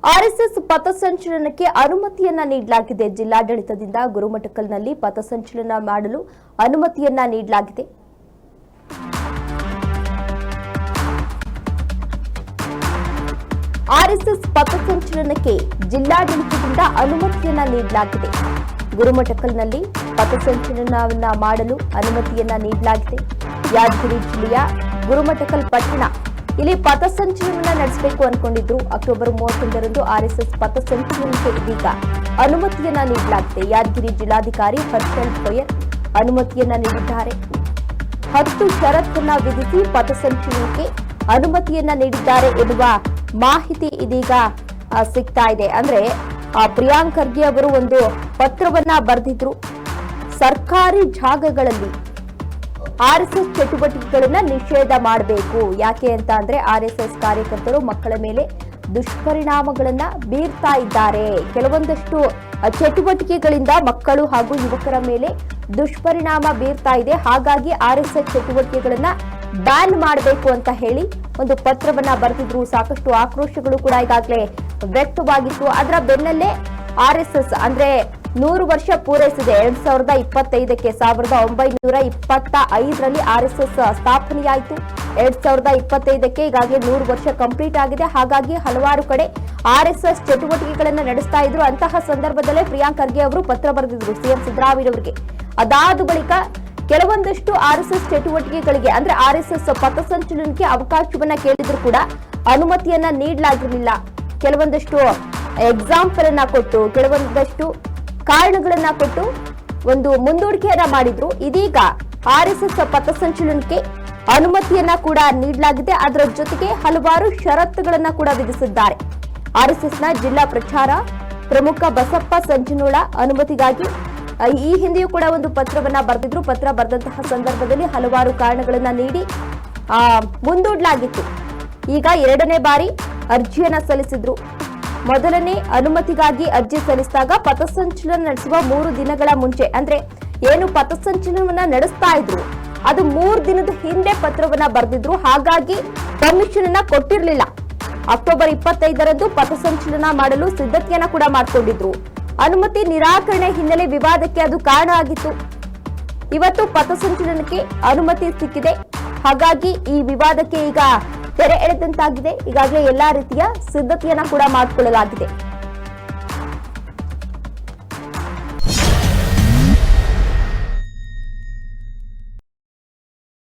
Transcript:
RSS ಪಥಸಂಚಲನಕ್ಕೆ ಅನುಮತಿಯನ್ನ ನೀಡಲಾಗಿದೆ. ಜಿಲ್ಲಾಡಳಿತದಿಂದ ಗುರುಮಠಕಲ್ನಲ್ಲಿ ಪಥಸಂಚಲನ ಮಾಡಲು ಅನುಮತಿಯನ್ನ ನೀಡಲಾಗಿದೆ. ಆರ್ಎಸ್ಎಸ್ ಪಥಸಂಚಲನಕ್ಕೆ ಜಿಲ್ಲಾಡಳಿತದಿಂದ ಅನುಮತಿಯನ್ನ ನೀಡಲಾಗಿದೆ. ಗುರುಮಠಕಲ್ನಲ್ಲಿ ಪಥಸಂಚಲನವನ್ನ ಮಾಡಲು ಅನುಮತಿಯನ್ನ ನೀಡಲಾಗಿದೆ. ಯಾದಗಿರಿ ಜಿಲ್ಲೆಯ ಗುರುಮಠಕಲ್ ಪಟ್ಟಣ ಇಲ್ಲಿ ಪಥಸಂಚಲನ ನಡೆಸಬೇಕು ಅನ್ಕೊಂಡಿದ್ರು. ಅಕ್ಟೋಬರ್ 31ರಂದು ಆರ್ಎಸ್ಎಸ್ ಪಥಸಂಚಲನಕ್ಕೆ ಇದೀಗ ಅನುಮತಿಯನ್ನ ನೀಡಲಾಗಿದೆ. ಯಾದಗಿರಿ ಜಿಲ್ಲಾಧಿಕಾರಿ ಹರ್ಷಲ್ ಪೊಯ್ಯರ್ ಅನುಮತಿಯನ್ನ ನೀಡಿದ್ದಾರೆ. 10 ಷರತ್ತನ್ನ ವಿಧಿಸಿ ಪಥಸಂಚಲನಕ್ಕೆ ಅನುಮತಿಯನ್ನ ನೀಡಿದ್ದಾರೆ ಎನ್ನುವ ಮಾಹಿತಿ ಇದೀಗ ಸಿಗ್ತಾ ಇದೆ. ಅಂದ್ರೆ ಪ್ರಿಯಾಂಕ್ ಖರ್ಗೆ ಅವರು ಒಂದು ಪತ್ರವನ್ನ ಬರೆದಿದ್ರು. ಸರ್ಕಾರಿ ಜಾಗಗಳಲ್ಲಿ ಆರ್ಎಸ್ಎಸ್ ಚಟುವಟಿಕೆಗಳನ್ನ ನಿಷೇಧ ಮಾಡಬೇಕು. ಯಾಕೆ ಅಂತ ಅಂದ್ರೆ ಆರ್ಎಸ್ಎಸ್ ಕಾರ್ಯಕರ್ತರು ಮಕ್ಕಳ ಮೇಲೆ ದುಷ್ಪರಿಣಾಮಗಳನ್ನ ಬೀರ್ತಾ ಇದ್ದಾರೆ. ಕೆಲವೊಂದಷ್ಟು ಚಟುವಟಿಕೆಗಳಿಂದ ಮಕ್ಕಳು ಹಾಗೂ ಯುವಕರ ಮೇಲೆ ದುಷ್ಪರಿಣಾಮ ಬೀರ್ತಾ ಇದೆ. ಹಾಗಾಗಿ ಆರ್ಎಸ್ಎಸ್ ಚಟುವಟಿಕೆಗಳನ್ನ ಬ್ಯಾನ್ ಮಾಡಬೇಕು ಅಂತ ಹೇಳಿ ಒಂದು ಪತ್ರವನ್ನ ಬರೆದಿದ್ರು. ಸಾಕಷ್ಟು ಆಕ್ರೋಶಗಳು ಕೂಡ ಈಗಾಗಲೇ ವ್ಯಕ್ತವಾಗಿತ್ತು. ಅದರ ಬೆನ್ನಲ್ಲೇ ಆರ್ಎಸ್ಎಸ್ ಅಂದ್ರೆ 100 ವರ್ಷ ಪೂರೈಸಿದೆ. 2025ಕ್ಕೆ 1925ರಲ್ಲಿ ಆರ್ಎಸ್ಎಸ್ ಸ್ಥಾಪನೆಯಾಯಿತು. 2025ಕ್ಕೆ ಈಗಾಗಲೇ 100 ವರ್ಷ ಕಂಪ್ಲೀಟ್ ಆಗಿದೆ. ಹಾಗಾಗಿ ಹಲವಾರು ಕಡೆ ಆರ್ಎಸ್ಎಸ್ ಚಟುವಟಿಕೆಗಳನ್ನ ನಡೆಸ್ತಾ ಇದ್ರು. ಅಂತಹ ಸಂದರ್ಭದಲ್ಲೇ ಪ್ರಿಯಾಂಕ್ ಖರ್ಗೆ ಅವರು ಪತ್ರ ಬರೆದಿದ್ರು ಸಿಎಂ ಸಿದ್ದರಾಮಯ್ಯ ಅವರಿಗೆ. ಅದಾದ ಬಳಿಕ ಕೆಲವೊಂದಷ್ಟು ಆರ್ಎಸ್ಎಸ್ ಚಟುವಟಿಕೆಗಳಿಗೆ ಅಂದ್ರೆ ಆರ್ಎಸ್ಎಸ್ ಪಥಸಂಚಲನಕ್ಕೆ ಅವಕಾಶವನ್ನ ಕೇಳಿದ್ರು ಕೂಡ ಅನುಮತಿಯನ್ನ ನೀಡಲಾಗಿರಲಿಲ್ಲ. ಕೆಲವೊಂದಷ್ಟು ಎಕ್ಸಾಂಪಲ್ ಅನ್ನ ಕೊಟ್ಟು ಕೆಲವೊಂದಷ್ಟು ಕಾರಣಗಳನ್ನ ಕೊಟ್ಟು ಒಂದು ಮುಂದೂಡಿಕೆಯನ್ನ ಮಾಡಿದ್ರು. ಇದೀಗ ಆರ್ಎಸ್ಎಸ್ ಪಥಸಂಚಲನಕ್ಕೆ ಅನುಮತಿಯನ್ನ ಕೂಡ ನೀಡಲಾಗಿದೆ. ಅದರ ಜೊತೆಗೆ ಹಲವಾರು ಷರತ್ತುಗಳನ್ನ ಕೂಡ ವಿಧಿಸಿದ್ದಾರೆ. ಆರ್ಎಸ್ಎಸ್ನ ಜಿಲ್ಲಾ ಪ್ರಚಾರ ಪ್ರಮುಖ ಬಸಪ್ಪ ಸಂಜನೋಳ ಅನುಮತಿಗಾಗಿ ಈ ಹಿಂದೆಯೂ ಕೂಡ ಒಂದು ಪತ್ರವನ್ನ ಬರೆದಿದ್ರು. ಪತ್ರ ಬರೆದಂತಹ ಸಂದರ್ಭದಲ್ಲಿ ಹಲವಾರು ಕಾರಣಗಳನ್ನ ನೀಡಿ ಮುಂದೂಡಲಾಗಿತ್ತು. ಈಗ 2ನೇ ಬಾರಿ ಅರ್ಜಿಯನ್ನ ಸಲ್ಲಿಸಿದ್ರು. ಮೊದಲನೇ ಅನುಮತಿಗಾಗಿ ಅರ್ಜಿ ಸಲ್ಲಿಸಿದಾಗ ಪಥಸಂಚಲನ ನಡೆಸುವ 3 ದಿನಗಳ ಮುಂಚೆ ಅಂದ್ರೆ ಏನು ಪಥಸಂಚಲನವನ್ನ ನಡೆಸ್ತಾ ಇದ್ರು ಅದು 3 ದಿನದ ಹಿಂದೆ ಪತ್ರವನ್ನ ಬರೆದಿದ್ರು. ಹಾಗಾಗಿ ಪರ್ಮಿಷನ್ ಅನ್ನ ಕೊಟ್ಟಿರಲಿಲ್ಲ. ಅಕ್ಟೋಬರ್ 25ರಂದು ಪಥಸಂಚಲನ ಮಾಡಲು ಸಿದ್ಧತೆಯನ್ನ ಕೂಡ ಮಾಡಿಕೊಂಡಿದ್ರು. ಅನುಮತಿ ನಿರಾಕರಣೆ ಹಿನ್ನೆಲೆ ವಿವಾದಕ್ಕೆ ಅದು ಕಾರಣ ಆಗಿತ್ತು. ಇವತ್ತು ಪಥಸಂಚಲನಕ್ಕೆ ಅನುಮತಿ ಸಿಕ್ಕಿದೆ. ಹಾಗಾಗಿ ಈ ವಿವಾದಕ್ಕೆ ಈಗ ತೆರೆ ಎಳೆದಂತಾಗಿದೆ. ಈಗಾಗಲೇ ಎಲ್ಲಾ ರೀತಿಯ ಸಿದ್ಧತೆಯನ್ನ ಕೂಡ ಮಾಡಿಕೊಳ್ಳಲಾಗಿದೆ.